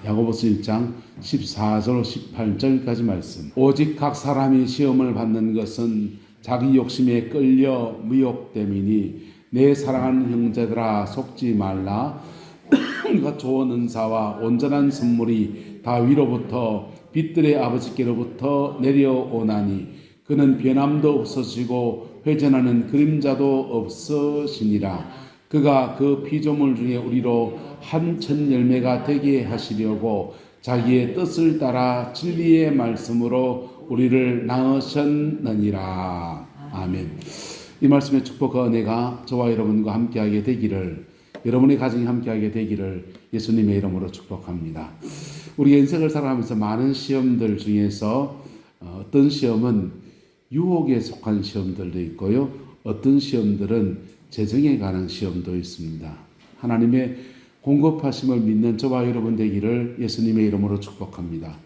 야고보서 1장 14절 18절까지 말씀. 오직 각 사람이 시험을 받는 것은 자기 욕심에 끌려 미혹됨이니 내 사랑하는 형제들아 속지 말라. 그 좋은 은사와 온전한 선물이 다 위로부터 빛들의 아버지께로부터 내려오나니 그는 변함도 없어지고 회전하는 그림자도 없으시니라. 그가 그 피조물 중에 우리로 한 천 열매가 되게 하시려고 자기의 뜻을 따라 진리의 말씀으로 우리를 낳으셨느니라. 아멘. 이 말씀의 축복과 은혜가 저와 여러분과 함께하게 되기를, 여러분의 가정이 함께하게 되기를 예수님의 이름으로 축복합니다. 우리 인생을 살아가면서 많은 시험들 중에서 어떤 시험은 유혹에 속한 시험들도 있고요. 어떤 시험들은 재정에 관한 시험도 있습니다. 하나님의 공급하심을 믿는 저와 여러분 되기를 예수님의 이름으로 축복합니다.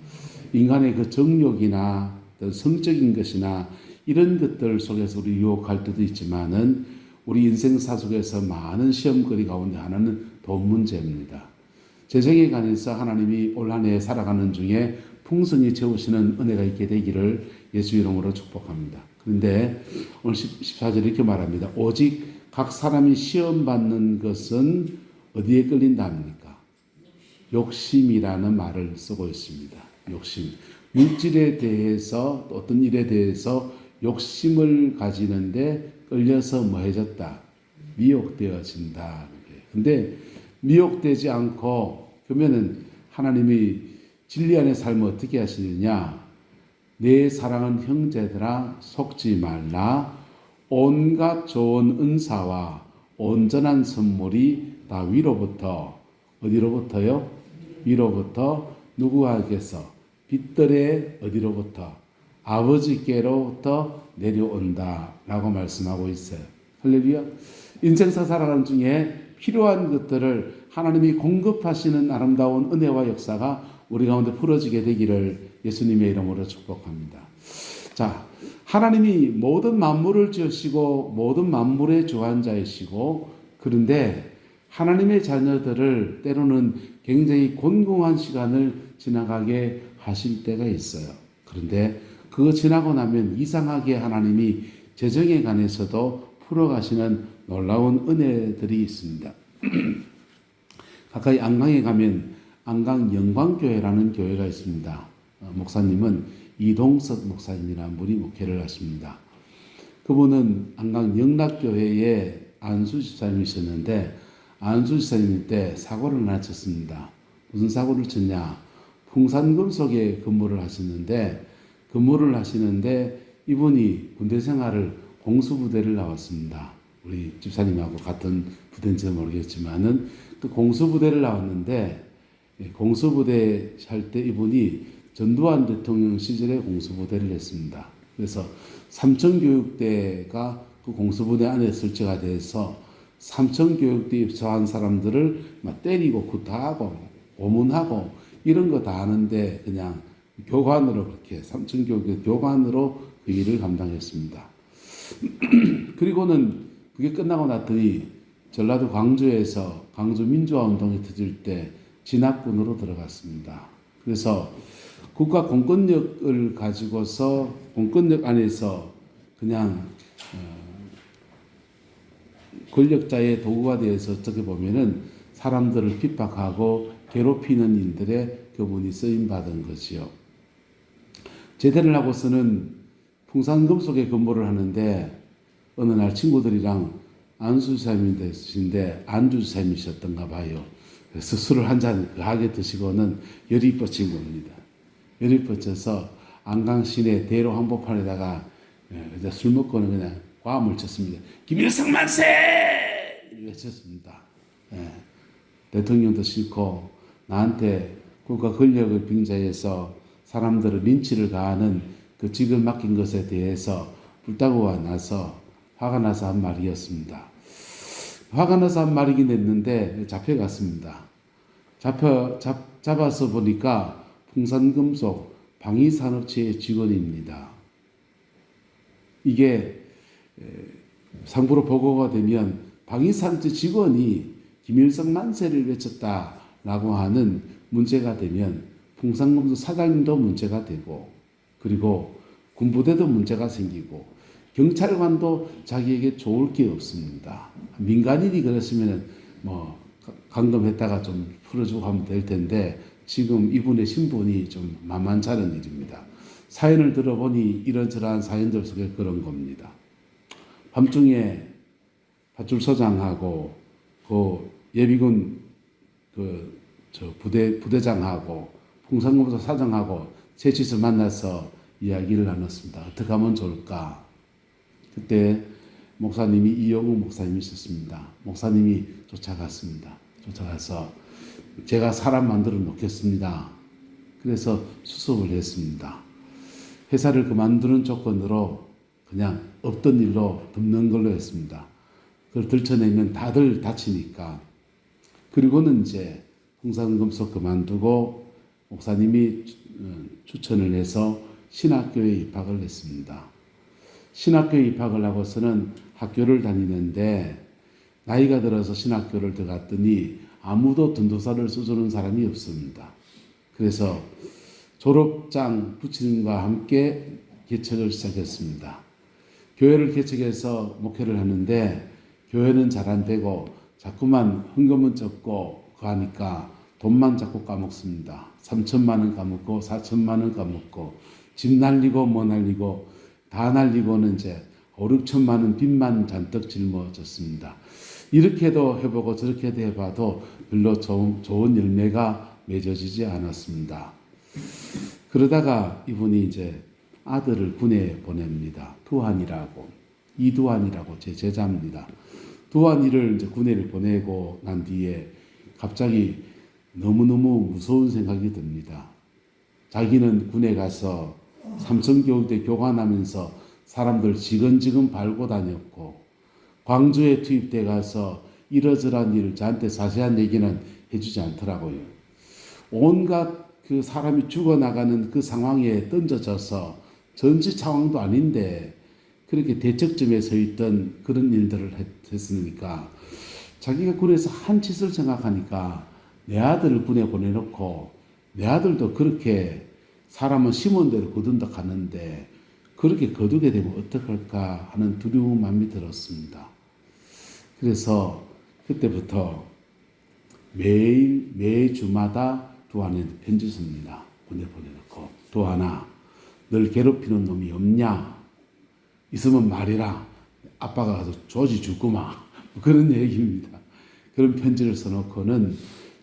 인간의 그 정욕이나 성적인 것이나 이런 것들 속에서 우리 유혹할 때도 있지만은 우리 인생사 속에서 많은 시험거리 가운데 하나는 돈 문제입니다. 재정에 관해서 하나님이 올 한 해 살아가는 중에 풍성히 채우시는 은혜가 있게 되기를 예수 이름으로 축복합니다. 그런데 오늘 14절에 이렇게 말합니다. 오직 각 사람이 시험받는 것은 어디에 끌린다 합니까? 욕심이라는 말을 쓰고 있습니다. 욕심. 물질에 대해서 어떤 일에 대해서 욕심을 가지는데 끌려서 뭐해졌다? 미혹되어진다. 근데 미혹되지 않고 그러면은 하나님이 진리 안의 삶을 어떻게 하시느냐? 내 사랑하는 형제들아 속지 말라. 온갖 좋은 은사와 온전한 선물이 다 위로부터 어디로부터요? 위로부터 누구에게서? 빛들의 어디로부터? 아버지께로부터 내려온다 라고 말씀하고 있어요. 할렐루야. 인생사 살아가는 중에 필요한 것들을 하나님이 공급하시는 아름다운 은혜와 역사가 우리 가운데 풀어지게 되기를 예수님의 이름으로 축복합니다. 자, 하나님이 모든 만물을 지으시고 모든 만물의 주관자이시고, 그런데 하나님의 자녀들을 때로는 굉장히 곤궁한 시간을 지나가게 하실 때가 있어요. 그런데 그거 지나고 나면 이상하게 하나님이 재정에 관해서도 풀어가시는 놀라운 은혜들이 있습니다. 가까이 안강에 가면 안강 영광교회라는 교회가 있습니다. 목사님은 이동석 목사님이라는 분이 목회를 하십니다. 그분은 안강 영락교회에 안수 집사님이셨는데 안수 집사님 때 사고를 하나 쳤습니다. 무슨 사고를 쳤냐? 풍산금속에 근무를 하시는데 이분이 군대 생활을 공수부대를 나왔습니다. 우리 집사님하고 같은 부대인지는 모르겠지만은 그 공수부대를 나왔는데, 공수부대 할 때 이분이 전두환 대통령 시절에 공수부대를 했습니다. 그래서 삼천교육대가 그 공수부대 안에 설치가 돼서 삼천교육대에 입소한 사람들을 막 때리고 구타하고 고문하고 이런 거 다 하는데 그냥 교관으로, 그렇게 삼천교육대 교관으로 그 일을 감당했습니다. 그리고는 그게 끝나고 났더니 전라도 광주에서 광주 민주화운동이 터질 때 진압군으로 들어갔습니다. 그래서 국가 공권력을 가지고서 공권력 안에서 그냥 권력자의 도구가 되어서 어떻게 보면은 사람들을 핍박하고 괴롭히는 일들에 그분이 쓰임받은 거지요. 제대를 하고서는 풍산금속에 근무를 하는데 어느 날 친구들이랑 안수사님이신데 안주사님이셨던가 봐요. 그래서 술을 한 잔 하게 드시고는 열이 뻗친 겁니다. 열이 뻗쳐서 안강 시내 대로 한복판에다가 술 먹고는 그냥 과음을 쳤습니다. 김일성 만세! 이렇게 쳤습니다. 대통령도 싫고 나한테 국가 권력을 빙자해서 사람들을 린치를 가하는 그 직을 맡긴 것에 대해서 불타고가 나서 화가 나서 한 말이었습니다. 화가 나서 한 말이긴 했는데 잡혀갔습니다. 잡아서 보니까 풍산금속 방위산업체의 직원입니다. 이게 상부로 보고가 되면 방위산업체 직원이 김일성 만세를 외쳤다라고 하는 문제가 되면 풍산검소 사장님도 문제가 되고, 그리고 군부대도 문제가 생기고, 경찰관도 자기에게 좋을 게 없습니다. 민간인이 그랬으면 뭐 감금했다가 좀 풀어주고 하면 될 텐데, 지금 이분의 신분이 좀 만만치 않은 일입니다. 사연을 들어보니 이런저런 사연들 속에 그런 겁니다. 밤중에 파출소장하고 그 예비군 부대장하고 풍산검소 사장하고 셋이서 만나서 이야기를 나눴습니다. 어떻게 하면 좋을까? 그때 목사님이 이영우 목사님이 있었습니다. 목사님이 쫓아갔습니다. 쫓아가서 제가 사람 만들어 놓겠습니다. 그래서 수습을 했습니다. 회사를 그만두는 조건으로 그냥 없던 일로 덮는 걸로 했습니다. 그걸 들춰내면 다들 다치니까. 그리고는 이제 풍산검소 그만두고 목사님이 추천을 해서 신학교에 입학을 했습니다. 신학교에 입학을 하고서는 학교를 다니는데 나이가 들어서 신학교를 들어갔더니 아무도 전도사를 써주는 사람이 없습니다. 그래서 졸업장 부친과 함께 개척을 시작했습니다. 교회를 개척해서 목회를 하는데 교회는 잘 안 되고 자꾸만 헌금은 적고 하니까 돈만 자꾸 까먹습니다. 3천만 원 까먹고 4천만 원 까먹고 집 날리고 뭐 날리고 다 날리고는 이제 5, 6천만 원 빚만 잔뜩 짊어졌습니다. 이렇게도 해보고 저렇게도 해봐도 별로 좋은 열매가 맺어지지 않았습니다. 그러다가 이분이 이제 아들을 군에 보냅니다. 두한이라고, 이두한이라고 제 제자입니다. 두한이를 이제 군에를 보내고 난 뒤에 갑자기 너무너무 무서운 생각이 듭니다. 자기는 군에 가서 삼성교육대 교관하면서 사람들 지근지근 밟고 다녔고, 광주에 투입돼 가서 이러저러한 일을 저한테 자세한 얘기는 해주지 않더라고요. 온갖 그 사람이 죽어나가는 그 상황에 던져져서 전시 상황도 아닌데 그렇게 대척점에 서 있던 그런 일들을 했으니까 자기가 군에서 한 짓을 생각하니까 내 아들을 군에 보내놓고 내 아들도 그렇게 사람은 심은 대로 거둔다 가는데 그렇게 거두게 되면 어떡할까 하는 두려운 마음이 들었습니다. 그래서 그때부터 매주마다 두한테 편지 씁니다. 군에 보내놓고 두한아, 널 괴롭히는 놈이 없냐? 있으면 말해라. 아빠가 가서 조지 주구마. 그런 얘기입니다. 그런 편지를 써놓고는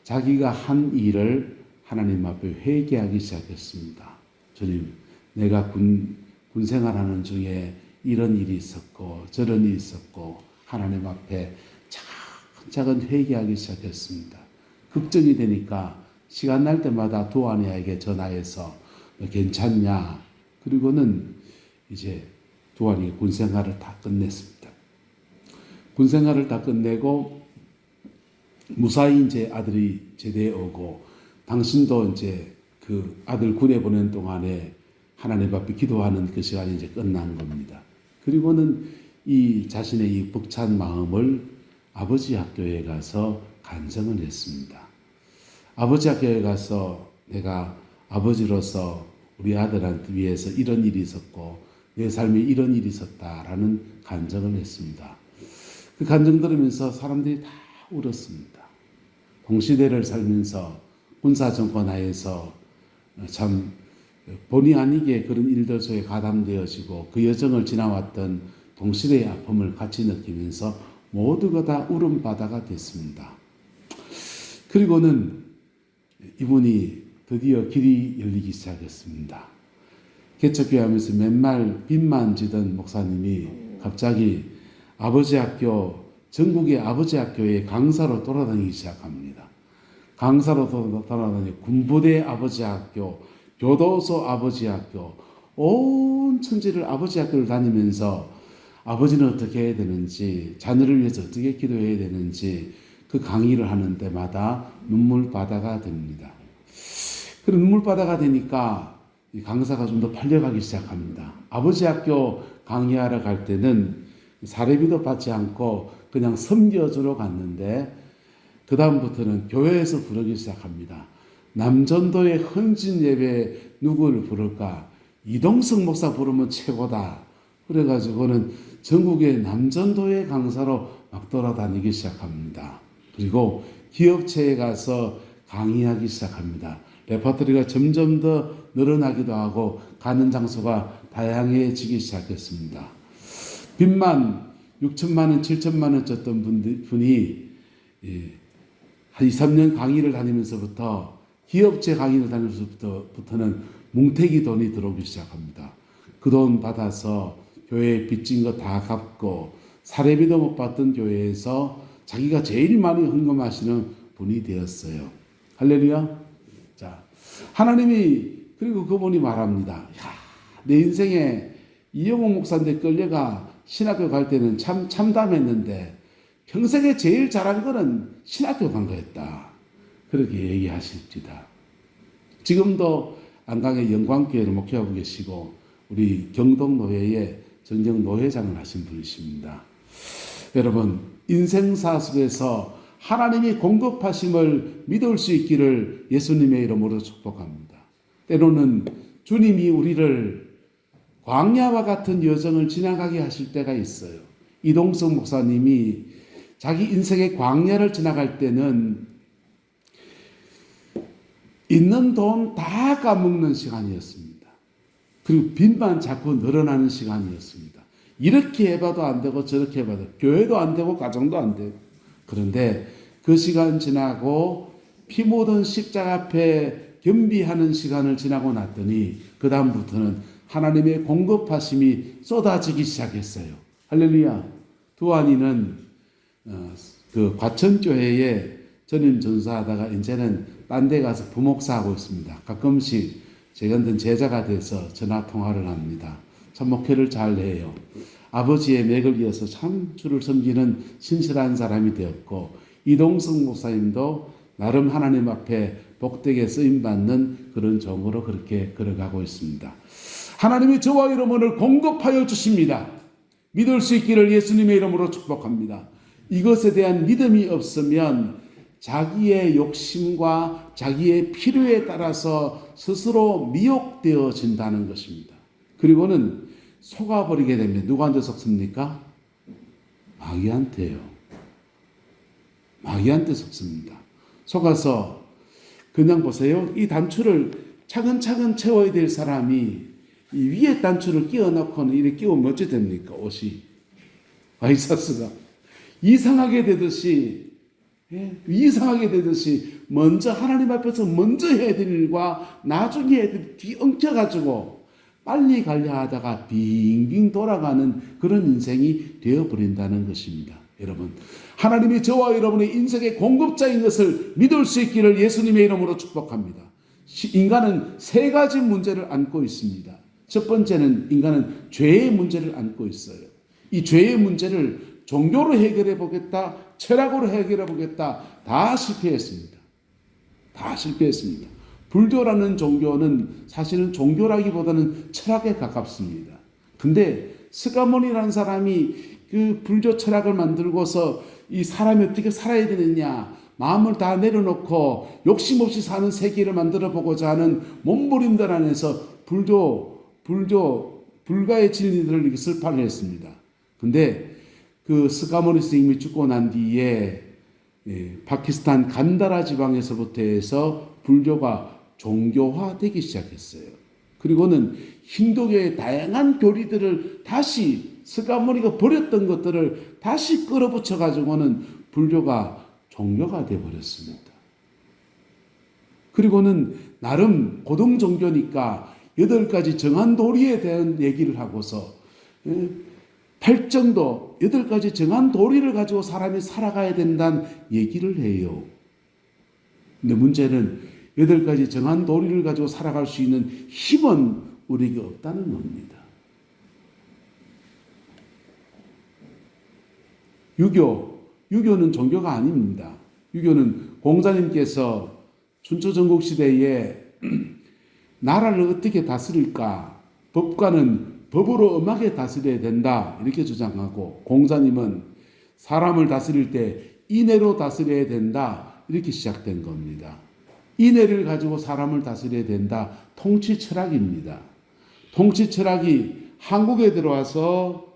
자기가 한 일을 하나님 앞에 회개하기 시작했습니다. 주님, 내가 군 생활하는 중에 이런 일이 있었고 저런 일이 있었고 하나님 앞에 차근차근 회개하기 시작했습니다. 걱정이 되니까 시간 날 때마다 두한이에게 전화해서 너 괜찮냐? 그리고는 이제 두한이 군 생활을 다 끝냈습니다. 군 생활을 다 끝내고 무사히 이제 아들이 제대에 오고 당신도 이제 그 아들 군에 보낸 동안에 하나님 앞에 기도하는 그 시간이 이제 끝난 겁니다. 그리고는 이 자신의 이 벅찬 마음을 아버지 학교에 가서 간증을 했습니다. 아버지 학교에 가서 내가 아버지로서 우리 아들한테 위해서 이런 일이 있었고 내 삶에 이런 일이 있었다라는 간증을 했습니다. 그 간증 들으면서 사람들이 다 울었습니다. 동시대를 살면서 군사정권 하에서 참 본의 아니게 그런 일들 속에 가담되어지고 그 여정을 지나왔던 동시대의 아픔을 같이 느끼면서 모두가 다 울음바다가 됐습니다. 그리고는 이분이 드디어 길이 열리기 시작했습니다. 개척교회 하면서 맨날 빚만 지던 목사님이 갑자기 아버지 학교, 전국의 아버지 학교에 강사로 돌아다니기 시작합니다. 강사로 돌아다니고 군부대 아버지 학교, 교도소 아버지 학교, 온 천지를 아버지 학교를 다니면서 아버지는 어떻게 해야 되는지, 자녀를 위해서 어떻게 기도해야 되는지 그 강의를 하는 때마다 눈물바다가 됩니다. 그런 눈물바다가 되니까 이 강사가 좀 더 팔려가기 시작합니다. 아버지 학교 강의하러 갈 때는 사례비도 받지 않고 그냥 섬겨주러 갔는데 그 다음부터는 교회에서 부르기 시작합니다. 남전도의 헌신 예배 누구를 부를까? 이동석 목사 부르면 최고다. 그래가지고는 전국의 남전도의 강사로 막 돌아다니기 시작합니다. 그리고 기업체에 가서 강의하기 시작합니다. 레퍼토리가 점점 더 늘어나기도 하고 가는 장소가 다양해지기 시작했습니다. 빚만 6천만 원, 7천만 원 졌던 분이 한 2, 3년 강의를 다니면서부터 기업체 강의를 다니면서부터는 뭉태기 돈이 들어오기 시작합니다. 그 돈 받아서 교회에 빚진 거 다 갚고 사례비도 못 받던 교회에서 자기가 제일 많이 헌금하시는 분이 되었어요. 할렐루야. 자, 하나님이 그리고 그분이 말합니다. 야, 내 인생에 이영호 목사한테 끌려가 신학교 갈 때는 참 참담했는데 평생에 제일 잘한 거는 신학교 간 거였다. 그렇게 얘기하십니다. 지금도 안강의 영광교회를 목회하고 계시고 우리 경동노회의 정정 노회장을 하신 분이십니다. 여러분, 인생사 속에서 하나님이 공급하심을 믿을 수 있기를 예수님의 이름으로 축복합니다. 때로는 주님이 우리를 광야와 같은 여정을 지나가게 하실 때가 있어요. 이동석 목사님이 자기 인생의 광야를 지나갈 때는 있는 돈 다 까먹는 시간이었습니다. 그리고 빚만 자꾸 늘어나는 시간이었습니다. 이렇게 해봐도 안 되고 저렇게 해봐도 교회도 안 되고 가정도 안 되고 그런데 그 시간 지나고 피 묻은 십자가 앞에 겸비하는 시간을 지나고 났더니 그 다음부터는 하나님의 공급하심이 쏟아지기 시작했어요. 할렐루야. 두한이는 그 과천교회에 전임 전사하다가 이제는 딴 데 가서 부목사하고 있습니다. 가끔씩 제가 든 제자가 돼서 전화 통화를 합니다. 참 목회를 잘 해요. 아버지의 맥을 이어서 참 주를 섬기는 신실한 사람이 되었고 이동석 목사님도 나름 하나님 앞에 복되게 쓰임받는 그런 종으로 그렇게 걸어가고 있습니다. 하나님이 저와 여러분을 공급하여 주십니다. 믿을 수 있기를 예수님의 이름으로 축복합니다. 이것에 대한 믿음이 없으면 자기의 욕심과 자기의 필요에 따라서 스스로 미혹되어진다는 것입니다. 그리고는 속아버리게 되면 누구한테 속습니까? 마귀한테요. 마귀한테 속습니다. 속아서 그냥 보세요. 이 단추를 차근차근 채워야 될 사람이 이 위에 단추를 끼워놓고는 이렇게 끼우면 어찌 됩니까? 옷이. 와이사스가. 이상하게 되듯이 먼저 하나님 앞에서 먼저 해야 될 일과 나중에 해야 될 일 뒤엉켜가지고 빨리 가려 하다가 빙빙 돌아가는 그런 인생이 되어버린다는 것입니다. 여러분, 하나님이 저와 여러분의 인생의 공급자인 것을 믿을 수 있기를 예수님의 이름으로 축복합니다. 인간은 세 가지 문제를 안고 있습니다. 첫 번째는 인간은 죄의 문제를 안고 있어요. 이 죄의 문제를 종교로 해결해 보겠다, 철학으로 해결해 보겠다, 다 실패했습니다. 다 실패했습니다. 불교라는 종교는 사실은 종교라기보다는 철학에 가깝습니다. 근데 스가모니라는 사람이 그 불교 철학을 만들고서 이 사람이 어떻게 살아야 되느냐, 마음을 다 내려놓고 욕심 없이 사는 세계를 만들어 보고자 하는 몸부림들 안에서 불가의 진리들을 이렇게 설파를 했습니다. 근데 그 스가모니 스님이 죽고 난 뒤에 파키스탄 간다라 지방에서부터 해서 불교가 종교화되기 시작했어요. 그리고는 힌두교의 다양한 교리들을 다시 스가모니가 버렸던 것들을 다시 끌어붙여 가지고는 불교가 종교가 되어버렸습니다. 그리고는 나름 고등 종교니까 8가지 정한 도리에 대한 얘기를 하고서 팔정도 8가지 정한 도리를 가지고 사람이 살아가야 된다는 얘기를 해요. 근데 문제는 8가지 정한 도리를 가지고 살아갈 수 있는 힘은 우리에게 없다는 겁니다. 유교는 종교가 아닙니다. 유교는 공자님께서 춘추전국 시대에 나라를 어떻게 다스릴까? 법관은 법으로 엄하게 다스려야 된다 이렇게 주장하고 공자님은 사람을 다스릴 때 인애로 다스려야 된다 이렇게 시작된 겁니다. 인애를 가지고 사람을 다스려야 된다. 통치 철학입니다. 통치 철학이 한국에 들어와서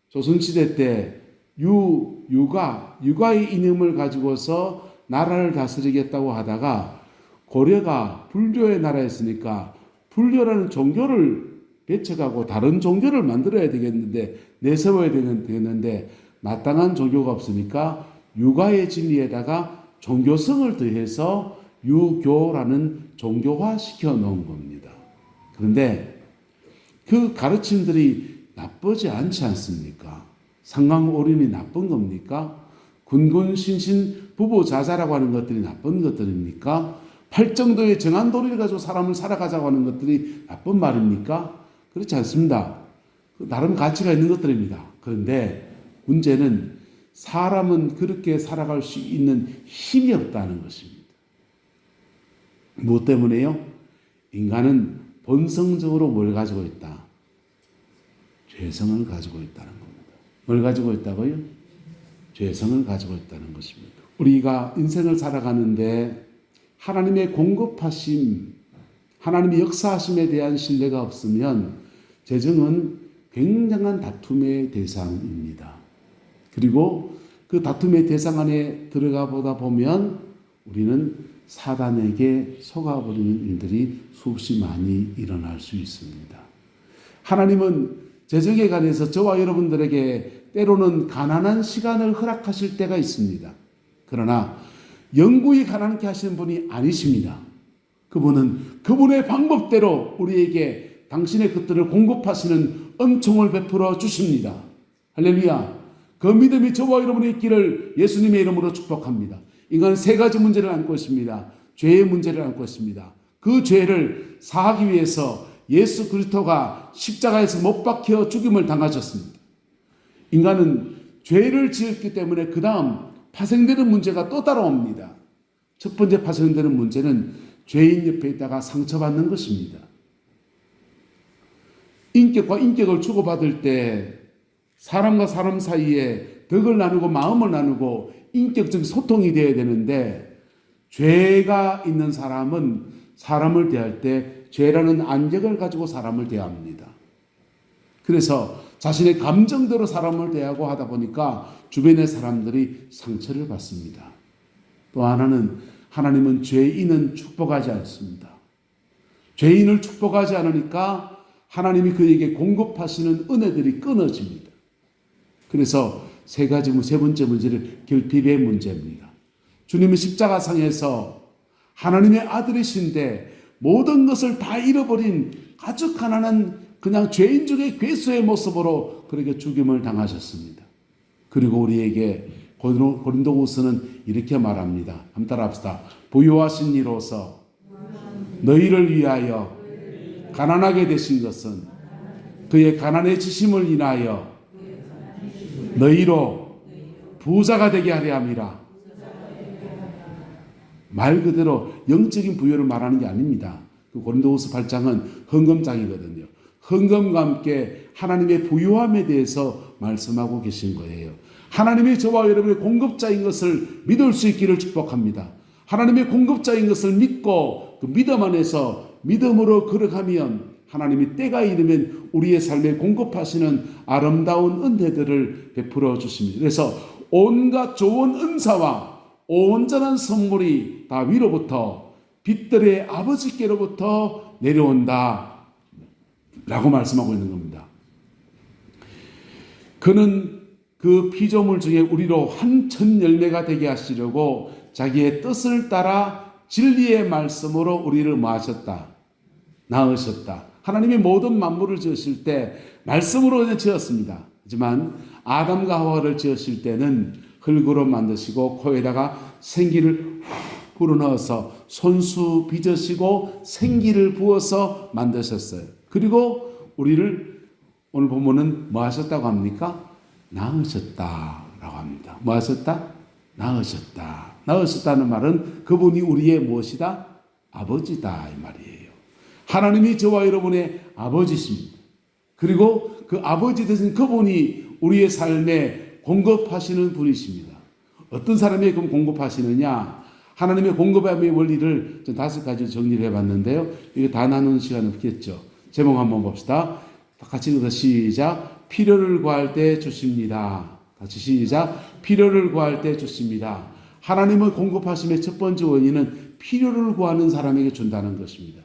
조선시대 때 유가의 이념을 가지고서 나라를 다스리겠다고 하다가 고려가 불교의 나라였으니까 불교라는 종교를 배척하고 다른 종교를 만들어야 되겠는데 내세워야 되겠는데 마땅한 종교가 없으니까 유가의 진리에다가 종교성을 더해서 유교라는 종교화 시켜 놓은 겁니다. 그런데 그 가르침들이 나쁘지 않지 않습니까? 상강오륜이 나쁜 겁니까? 군군신신 부부자자라고 하는 것들이 나쁜 것들입니까? 팔정도의 정한도리를 가지고 사람을 살아가자고 하는 것들이 나쁜 말입니까? 그렇지 않습니다. 나름 가치가 있는 것들입니다. 그런데 문제는 사람은 그렇게 살아갈 수 있는 힘이 없다는 것입니다. 무엇 때문에요? 인간은 본성적으로 뭘 가지고 있다? 죄성을 가지고 있다는 겁니다. 뭘 가지고 있다고요? 죄성을 가지고 있다는 것입니다. 우리가 인생을 살아가는데 하나님의 공급하심, 하나님의 역사하심에 대한 신뢰가 없으면 재정은 굉장한 다툼의 대상입니다. 그리고 그 다툼의 대상 안에 들어가 보다 보면 우리는 사단에게 속아버리는 일들이 수없이 많이 일어날 수 있습니다. 하나님은 재정에 관해서 저와 여러분들에게 때로는 가난한 시간을 허락하실 때가 있습니다. 그러나 영구히 가난케 하시는 분이 아니십니다. 그분은 그분의 방법대로 우리에게 당신의 것들을 공급하시는 은총을 베풀어 주십니다. 할렐루야. 그 믿음이 저와 여러분의 있기를 예수님의 이름으로 축복합니다. 인간은 세 가지 문제를 안고 있습니다. 죄의 문제를 안고 있습니다. 그 죄를 사하기 위해서 예수 그리스도가 십자가에서 못 박혀 죽임을 당하셨습니다. 인간은 죄를 지었기 때문에 그 다음 파생되는 문제가 또 따라옵니다. 첫 번째 파생되는 문제는 죄인 옆에 있다가 상처받는 것입니다. 인격과 인격을 주고받을 때 사람과 사람 사이에 덕을 나누고 마음을 나누고 인격적 소통이 되어야 되는데 죄가 있는 사람은 사람을 대할 때 죄라는 안경을 가지고 사람을 대합니다. 그래서 자신의 감정대로 사람을 대하고 하다 보니까 주변의 사람들이 상처를 받습니다. 또 하나는 하나님은 죄인은 축복하지 않습니다. 죄인을 축복하지 않으니까 하나님이 그에게 공급하시는 은혜들이 끊어집니다. 그래서 세 번째 문제를 결핍의 문제입니다. 주님은 십자가상에서 하나님의 아들이신데 모든 것을 다 잃어버린 아주 가난한 그냥 죄인 중에 괴수의 모습으로 그렇게 죽임을 당하셨습니다. 그리고 우리에게 고린도후서는 이렇게 말합니다. 한번 따라합시다. 부유하신 이로서 너희를 위하여 가난하게 되신 것은 그의 가난해지심을 인하여 너희로 부자가 되게 하려 함이라. 말 그대로 영적인 부여를 말하는 게 아닙니다. 그 고린도후서 8장은 헌금장이거든요. 헌금과 함께 하나님의 부유함에 대해서 말씀하고 계신 거예요. 하나님이 저와 여러분의 공급자인 것을 믿을 수 있기를 축복합니다. 하나님의 공급자인 것을 믿고 그 믿음 안에서 믿음으로 걸어가면 하나님이 때가 이르면 우리의 삶에 공급하시는 아름다운 은혜들을 베풀어 주십니다. 그래서 온갖 좋은 은사와 온전한 선물이 다 위로부터 빛들의 아버지께로부터 내려온다 라고 말씀하고 있는 겁니다. 그는 그 피조물 중에 우리로 한 천 열매가 되게 하시려고 자기의 뜻을 따라 진리의 말씀으로 우리를 모하셨다. 낳으셨다. 하나님이 모든 만물을 지으실 때 말씀으로 지었습니다. 하지만 아담과 하와를 지으실 때는 흙으로 만드시고 코에다가 생기를 불어넣어서 손수 빚으시고 생기를 부어서 만드셨어요. 그리고 우리를 오늘 보면은 뭐 하셨다고 합니까? 낳으셨다라고 합니다. 뭐 하셨다? 낳으셨다. 낳으셨다는 말은 그분이 우리의 무엇이다? 아버지다 이 말이에요. 하나님이 저와 여러분의 아버지십니다. 그리고 그 아버지 되신 그분이 우리의 삶에 공급하시는 분이십니다. 어떤 사람에게 그럼 공급하시느냐? 하나님의 공급함의 원리를 전 5가지 정리를 해봤는데요. 이거 다 나누는 시간 없겠죠. 제목 한번 봅시다. 같이 읽어서 시작. 필요를 구할 때 주십니다. 같이 시작. 필요를 구할 때 주십니다. 하나님의 공급하심의 첫 번째 원인은 필요를 구하는 사람에게 준다는 것입니다.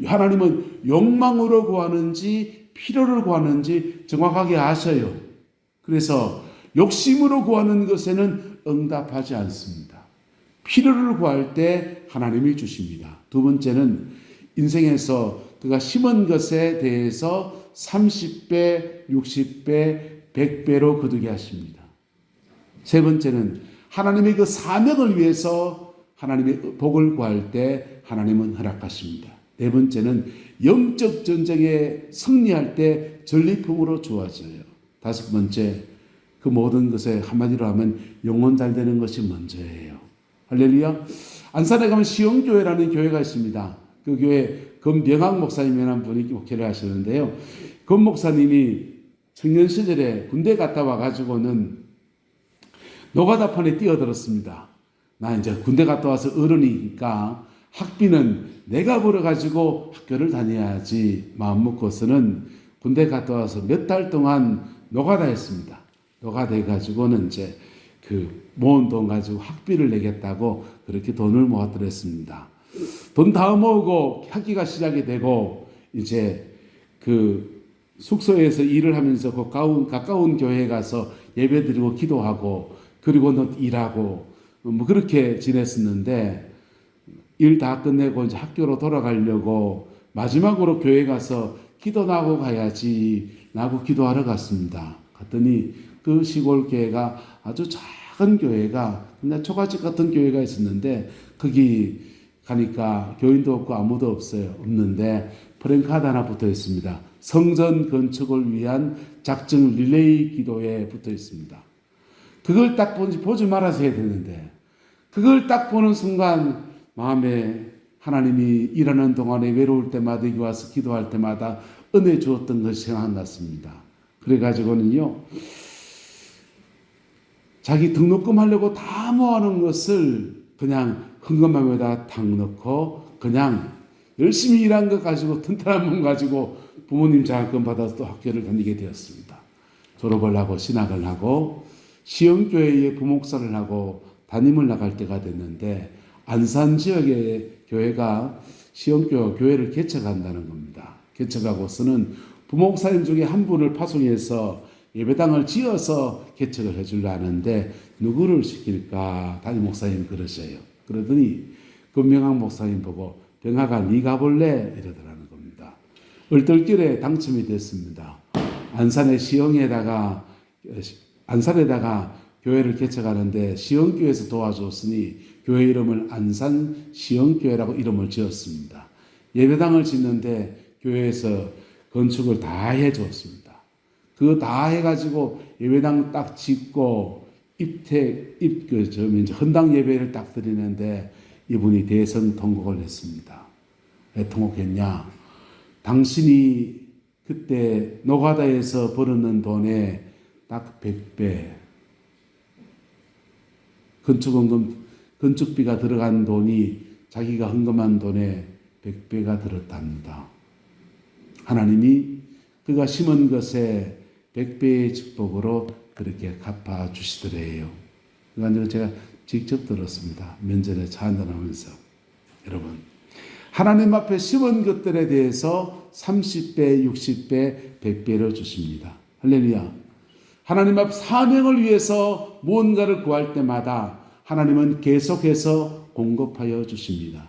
하나님은 욕망으로 구하는지 필요를 구하는지 정확하게 아셔요. 그래서 욕심으로 구하는 것에는 응답하지 않습니다. 필요를 구할 때 하나님이 주십니다. 두 번째는 인생에서 그가 심은 것에 대해서 30배, 60배, 100배로 거두게 하십니다. 세 번째는 하나님의 그 사명을 위해서 하나님의 복을 구할 때 하나님은 허락하십니다. 네 번째는 영적 전쟁에 승리할 때 전리품으로 주어져요. 다섯 번째, 그 모든 것에 한마디로 하면 영혼 잘 되는 것이 먼저예요. 할렐루야. 안산에 가면 시영교회라는 교회가 있습니다. 그 교회 금병학 목사님이라는 분이 목회를 하시는데요. 금 목사님이 청년 시절에 군대 갔다 와가지고는 노가다판에 뛰어들었습니다. 나 이제 군대 갔다 와서 어른이니까 학비는 내가 벌어가지고 학교를 다녀야지 마음 먹고서는 군대 갔다 와서 몇 달 동안 노가다 했습니다. 노가다 해가지고는 이제 그 모은 돈 가지고 학비를 내겠다고 그렇게 돈을 모았더랬습니다. 돈 다 모으고 학기가 시작이 되고 이제 그 숙소에서 일을 하면서 그 가까운 교회에 가서 예배드리고 기도하고 그리고 일하고 뭐 그렇게 지냈었는데 일 다 끝내고 이제 학교로 돌아가려고 마지막으로 교회 가서 기도 나고 가야지 나고 기도하러 갔습니다. 갔더니 그 시골 교회가 아주 작은 교회가 그냥 초가집 같은 교회가 있었는데 거기 가니까 교인도 없고 아무도 없는데 프랭카드 하나 붙어 있습니다. 성전 건축을 위한 작정 릴레이 기도에 붙어 있습니다. 그걸 딱 보지 말아서 해야 되는데 그걸 딱 보는 순간 마음에 하나님이 일하는 동안에 외로울 때마다 여기 와서 기도할 때마다 은혜 주었던 것이 생각났습니다. 그래가지고는요, 자기 등록금 하려고 다 모아놓은 것을 그냥 헌금함에다 탁 넣고 그냥 열심히 일한 것 가지고 튼튼한 몸 가지고 부모님 장학금 받아서 또 학교를 다니게 되었습니다. 졸업을 하고 신학을 하고 시흥교회에 부목사를 하고 담임을 나갈 때가 됐는데 안산 지역의 교회가 시흥교회 교회를 개척한다는 겁니다. 개척하고서는 부목사님 중에 한 분을 파송해서 예배당을 지어서 개척을 해주려 하는데 누구를 시킬까 담임 목사님 그러셔요. 그러더니 금명학 목사님 보고 병아가 네 가볼래? 이러더라는 겁니다. 얼떨결에 당첨이 됐습니다. 안산에다가 교회를 개척하는데 시흥교회에서 도와줬으니 교회 이름을 안산 시흥교회라고 이름을 지었습니다. 예배당을 짓는데 교회에서 건축을 다 해줬습니다. 그거 다 해가지고 예배당 딱 짓고 헌당 예배를 딱 드리는데 이분이 대성 통곡을 했습니다. 왜 통곡했냐? 당신이 그때 노가다에서 벌었는 돈에 딱 100배 건축비가 들어간 돈이 자기가 헌금한 돈에 100배가 들었답니다. 하나님이 그가 심은 것에 100배의 축복으로 그렇게 갚아주시더래요. 그러니까 제가 직접 들었습니다. 면전에 차 한잔하면서. 여러분, 하나님 앞에 심은 것들에 대해서 30배, 60배, 100배를 주십니다. 할렐루야. 하나님 앞 사명을 위해서 무언가를 구할 때마다 하나님은 계속해서 공급하여 주십니다.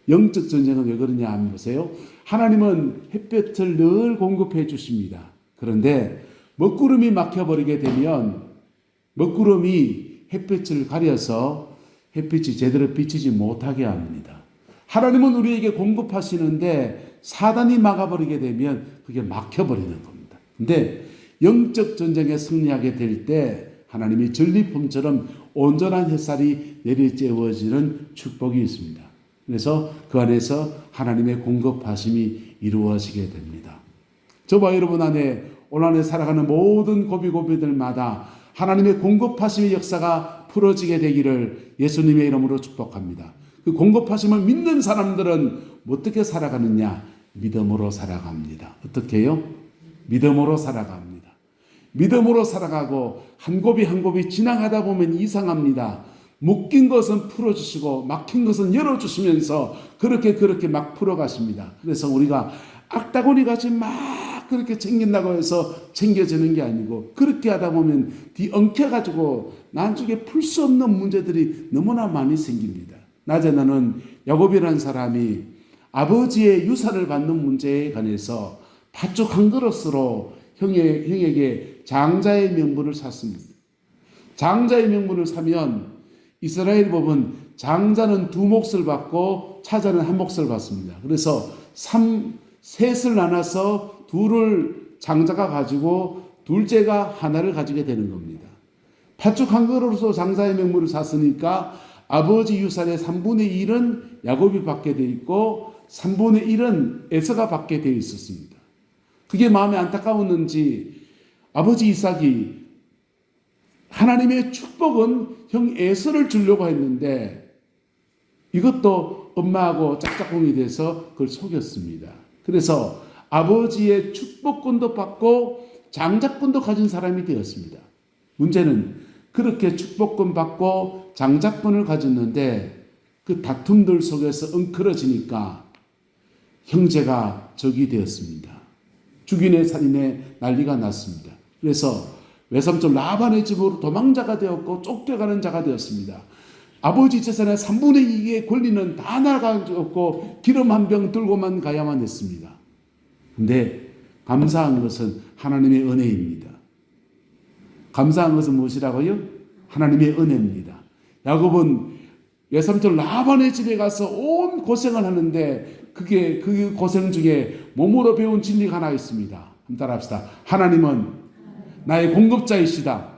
영적 전쟁은 왜 그러냐 하면 보세요. 하나님은 햇볕을 늘 공급해 주십니다. 그런데 먹구름이 막혀버리게 되면 먹구름이 햇빛을 가려서 햇빛이 제대로 비치지 못하게 합니다. 하나님은 우리에게 공급하시는데 사단이 막아버리게 되면 그게 막혀버리는 겁니다. 근데 영적 전쟁에 승리하게 될 때 하나님이 전리품처럼 온전한 햇살이 내리쬐어지는 축복이 있습니다. 그래서 그 안에서 하나님의 공급하심이 이루어지게 됩니다. 저와 여러분 안에 올 한해 살아가는 모든 고비고비들마다 하나님의 공급하심의 역사가 풀어지게 되기를 예수님의 이름으로 축복합니다. 그 공급하심을 믿는 사람들은 어떻게 살아가느냐? 믿음으로 살아갑니다. 어떻게 해요? 믿음으로 살아갑니다. 믿음으로 살아가고 한 곱이 한 곱이 지나가다 보면 이상합니다. 묶인 것은 풀어주시고 막힌 것은 열어주시면서 그렇게 막 풀어가십니다. 그래서 우리가 악다구니 같이 막 그렇게 챙긴다고 해서 챙겨지는 게 아니고 그렇게 하다 보면 뒤엉켜가지고 나중에 풀 수 없는 문제들이 너무나 많이 생깁니다. 낮에 나는 야곱이라는 사람이 아버지의 유산을 받는 문제에 관해서 팥죽 한 그릇으로 형에게 장자의 명분을 샀습니다. 장자의 명분을 사면 이스라엘 법은 장자는 2몫을 받고 차자는 1몫을 받습니다. 그래서 셋을 나눠서 둘을 장자가 가지고 둘째가 하나를 가지게 되는 겁니다. 팥죽 한 그릇으로 장자의 명분을 샀으니까 아버지 유산의 3분의 1은 야곱이 받게 돼 있고 3분의 1은 에서가 받게 되어 있었습니다. 그게 마음에 안타까웠는지 아버지 이삭이 하나님의 축복은 형 에서를 주려고 했는데 이것도 엄마하고 짝짝꿍이 돼서 그걸 속였습니다. 그래서 아버지의 축복권도 받고 장자권도 가진 사람이 되었습니다. 문제는 그렇게 축복권 받고 장자권을 가졌는데 그 다툼들 속에서 엉클어지니까 형제가 적이 되었습니다. 죽이네 살인에 난리가 났습니다. 그래서 외삼촌 라반의 집으로 도망자가 되었고 쫓겨가는 자가 되었습니다. 아버지 재산의 3분의 2의 권리는 다 나가졌고 기름 한 병 들고만 가야만 했습니다. 근데 감사한 것은 하나님의 은혜입니다. 감사한 것은 무엇이라고요? 하나님의 은혜입니다. 야곱은 외삼촌 라반의 집에 가서 온 고생을 하는데 그 고생 중에 몸으로 배운 진리가 하나 있습니다. 한번 따라합시다. 하나님은 나의 공급자이시다.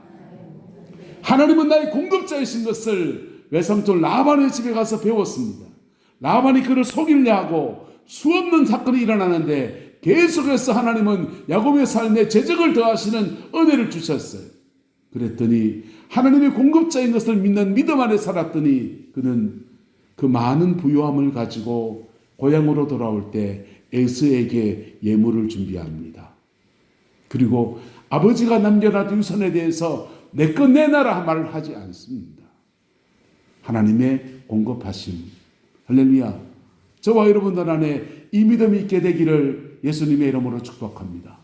하나님은 나의 공급자이신 것을 외삼촌 라반의 집에 가서 배웠습니다. 라반이 그를 속이려 하고 수없는 사건이 일어나는데 계속해서 하나님은 야곱의 삶에 재적을 더하시는 은혜를 주셨어요. 그랬더니 하나님의 공급자인 것을 믿는 믿음 안에 살았더니 그는 그 많은 부유함을 가지고 고향으로 돌아올 때 에서에게 예물을 준비합니다. 그리고 아버지가 남겨놔둔 유산에 대해서 내 것 내놔라 말을 하지 않습니다. 하나님의 공급하심. 할렐루야. 저와 여러분들 안에 이 믿음이 있게 되기를 예수님의 이름으로 축복합니다.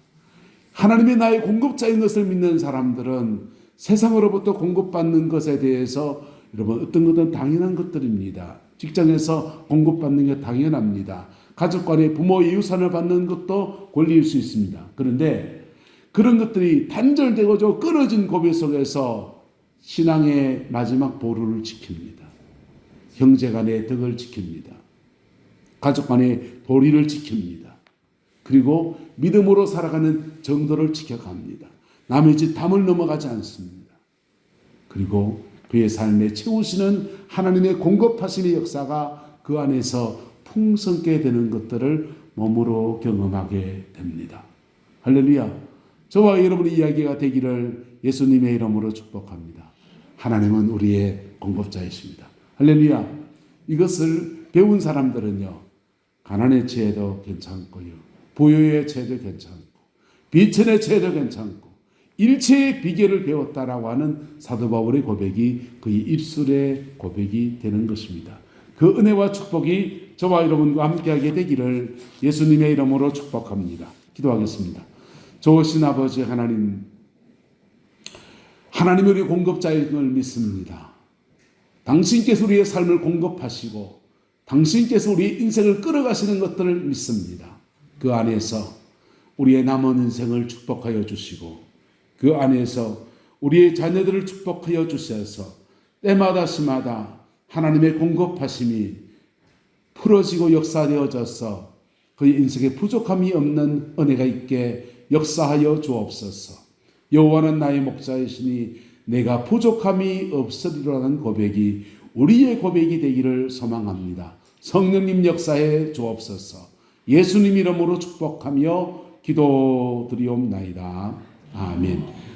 하나님의 나의 공급자인 것을 믿는 사람들은 세상으로부터 공급받는 것에 대해서 여러분 어떤 것은 당연한 것들입니다. 직장에서 공급받는 게 당연합니다. 가족 간에 부모의 유산을 받는 것도 권리일 수 있습니다. 그런데 그런 것들이 단절되고 끊어진 고백 속에서 신앙의 마지막 보루를 지킵니다. 형제 간의 덕을 지킵니다. 가족 간의 도리를 지킵니다. 그리고 믿음으로 살아가는 정도를 지켜갑니다. 남의 집 담을 넘어가지 않습니다. 그리고 그의 삶에 채우시는 하나님의 공급하심의 역사가 그 안에서 풍성게 되는 것들을 몸으로 경험하게 됩니다. 할렐루야. 저와 여러분의 이야기가 되기를 예수님의 이름으로 축복합니다. 하나님은 우리의 공급자이십니다. 할렐루야. 이것을 배운 사람들은요, 가난의 죄도 괜찮고요, 부유의 죄도 괜찮고, 비천의 죄도 괜찮고, 일체의 비결을 배웠다라고 하는 사도 바울의 고백이 그의 입술의 고백이 되는 것입니다. 그 은혜와 축복이 저와 여러분과 함께하게 되기를 예수님의 이름으로 축복합니다. 기도하겠습니다. 좋으신 아버지 하나님, 하나님이 우리 공급자인 걸 믿습니다. 당신께서 우리의 삶을 공급하시고 당신께서 우리의 인생을 끌어가시는 것들을 믿습니다. 그 안에서 우리의 남은 인생을 축복하여 주시고 그 안에서 우리의 자녀들을 축복하여 주셔서 때마다 시마다 하나님의 공급하심이 풀어지고 역사되어져서 그의 인생에 부족함이 없는 은혜가 있게 역사하여 주옵소서. 여호와는 나의 목자이시니 내가 부족함이 없으리라는 고백이 우리의 고백이 되기를 소망합니다. 성령님 역사해 주옵소서. 예수님 이름으로 축복하며 기도드리옵나이다. 아멘.